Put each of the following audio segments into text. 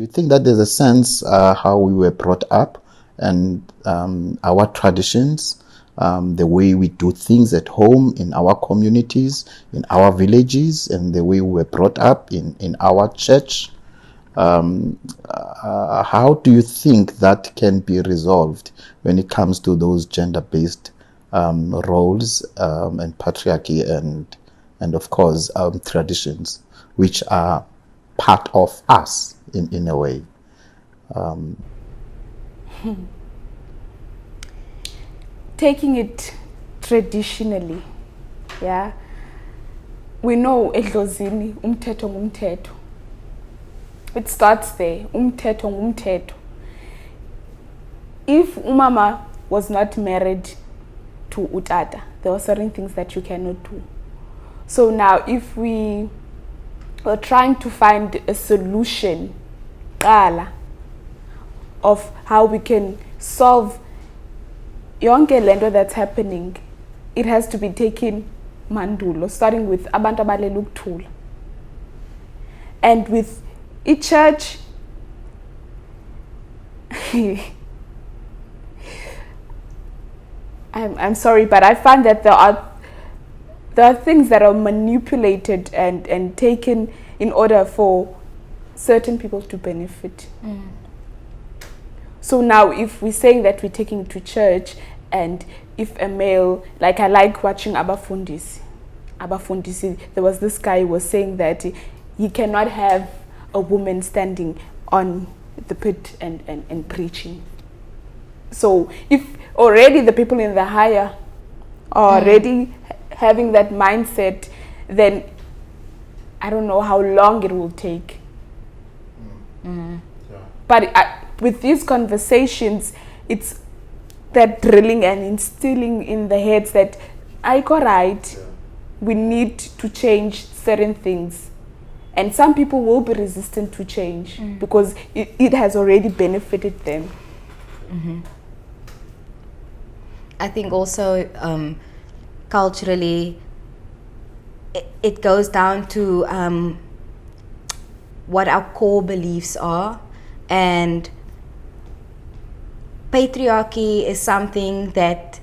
you think that there's a sense how we were brought up and our traditions, the way we do things at home, in our communities, in our villages, and the way we were brought up in our church? How do you think that can be resolved when it comes to those gender-based roles and patriarchy and of course traditions, which are part of us in a way? Taking it traditionally, yeah, we know edlozini umthetho ngumthetho. It starts there, umthetho ngumthetho. If umama was not married to utata, there were certain things that you cannot do. So now if we are trying to find a solution of how we can solve yonke lento that's happening, it has to be taken mandulo, starting with abantu abalele ukuthula. And with each church, I'm sorry, but I find that there are things that are manipulated and taken in order for certain people to benefit. So now if we're saying that we're taking it to church, and if a male, like I like watching Abafundisi, there was this guy who was saying that he cannot have a woman standing on the pit and preaching. So if already the people in the higher are already having that mindset, then I don't know how long it will take. Yeah. But with these conversations, it's that drilling and instilling in the heads that I got right, we need to change certain things. And some people will be resistant to change because it has already benefited them. I think also culturally, it goes down to what our core beliefs are, and patriarchy is something that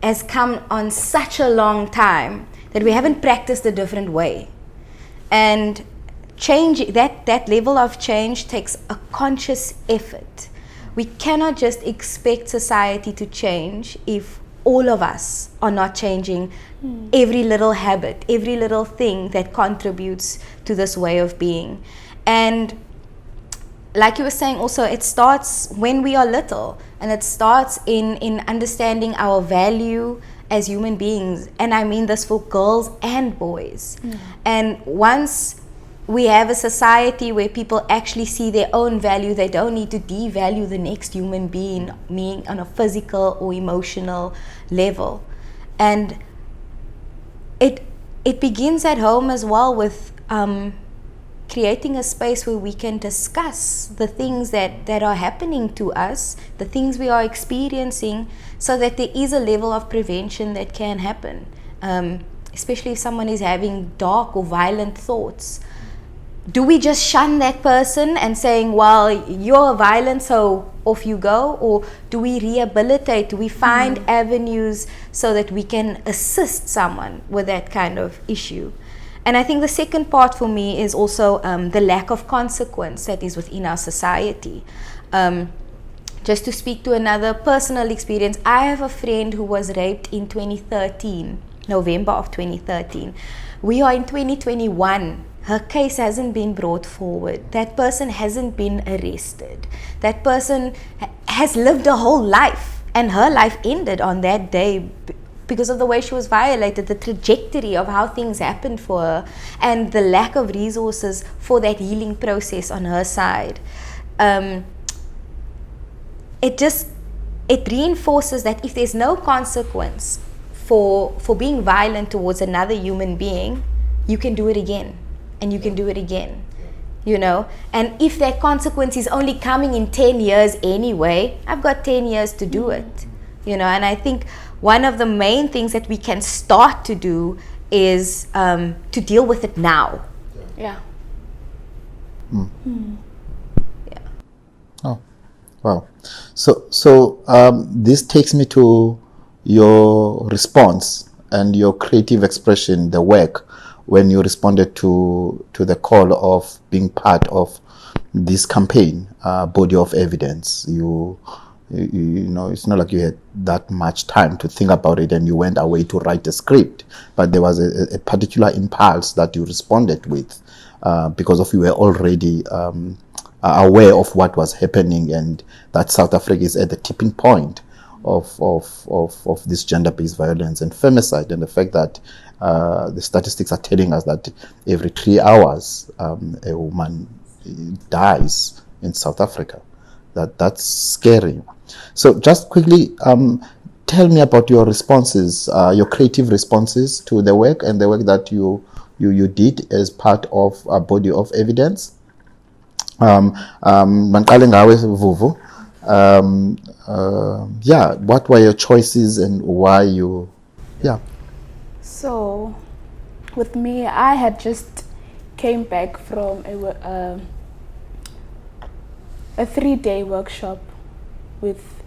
has come on such a long time that we haven't practiced a different way. And change, that level of change takes a conscious effort. We cannot just expect society to change if all of us are not changing every little habit, every little thing that contributes to this way of being. And like you were saying also, it starts when we are little, and it starts in understanding our value as human beings. And I mean this for girls and boys. And once we have a society where people actually see their own value, they don't need to devalue the next human being on a physical or emotional level. And it begins at home as well, with creating a space where we can discuss the things that are happening to us, the things we are experiencing, so that there is a level of prevention that can happen, especially if someone is having dark or violent thoughts. Do we just shun that person and saying, well, you're violent, so off you go? Or do we rehabilitate? Do we find avenues so that we can assist someone with that kind of issue? And I think the second part for me is also the lack of consequence that is within our society. Just to speak to another personal experience, I have a friend who was raped in 2013, November of 2013. We are in 2021. Her case hasn't been brought forward. That person hasn't been arrested. That person has lived a whole life, and her life ended on that day because of the way she was violated, the trajectory of how things happened for her, and the lack of resources for that healing process on her side. It reinforces that if there's no consequence for being violent towards another human being, you can do it again. And you can do it again, you know. And if that consequence is only coming in 10 years anyway, I've got 10 years to do it, you know. And I think one of the main things that we can start to do is to deal with it now. Yeah. Wow. So this takes me to your response and your creative expression, the work, when you responded to the call of being part of this campaign, Body of Evidence. You know, it's not like you had that much time to think about it and you went away to write a script, but there was a particular impulse that you responded with because of you were already aware of what was happening and that South Africa is at the tipping point of this gender-based violence and femicide, and the fact that the statistics are telling us that every 3 hours a woman dies in South Africa. That's scary. So just quickly, tell me about your responses, your creative responses to the work and the work that you did as part of a Body of Evidence. Manqale ngawe Vuvu. What were your choices and why you? Yeah. So, with me, I had just came back from a 3-day workshop with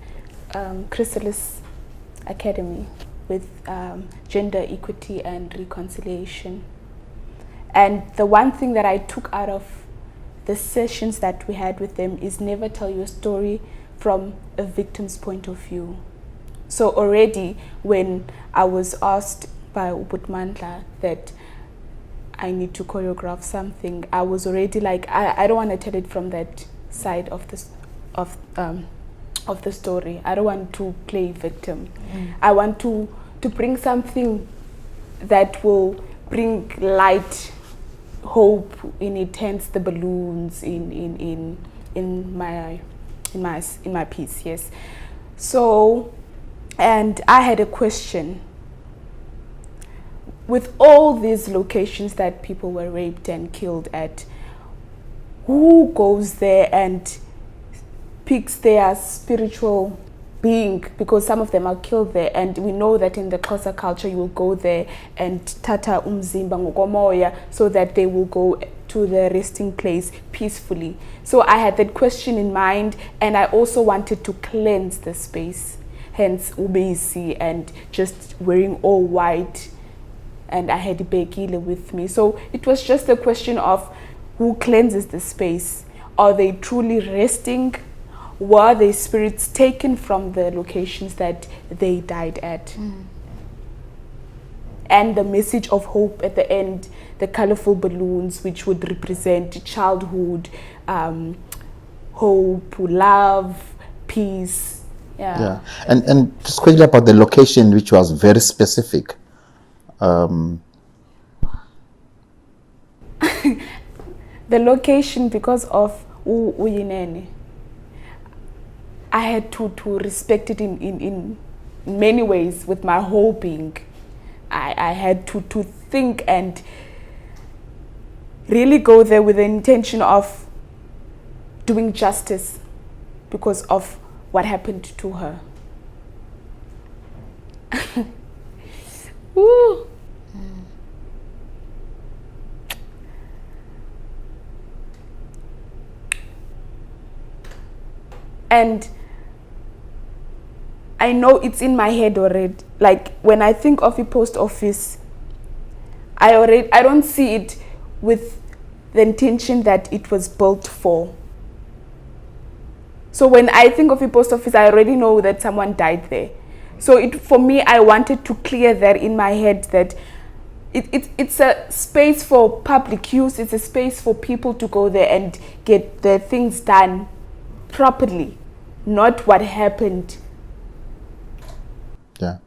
Chrysalis Academy with gender equity and reconciliation. And the one thing that I took out of the sessions that we had with them is never tell your story from a victim's point of view. So already when I was asked by Ubutmandla that I need to choreograph something, I was already like, I don't want to tell it from that side of this of the story. I don't want to play victim. I want to bring something that will bring light, hope in it, hence the balloons in my piece. Yes. So, and I had a question. With all these locations that people were raped and killed at, who goes there and picks their spiritual being? Because some of them are killed there, and we know that in the Xhosa culture you will go there and tata umzimba ngokomoya so that they will go to the resting place peacefully. So I had that question in mind, and I also wanted to cleanse the space, hence ubisi and just wearing all white, and I had Bekile with me. So it was just a question of who cleanses the space. Are they truly resting? Were their spirits taken from the locations that they died at? And the message of hope at the end, the colorful balloons which would represent childhood, hope, love, peace. Yeah. And just quickly about the location, which was very specific. The location, because of Uyinene, I had to respect it in many ways with my whole being. I had to think and really go there with the intention of doing justice because of what happened to her. Woo. And I know it's in my head already. Like when I think of a post office, I don't see it with the intention that it was built for. So when I think of a post office, I already know that someone died there. So for me, I wanted to clear that in my head that it's a space for public use. It's a space for people to go there and get their things done properly, not what happened. Yeah.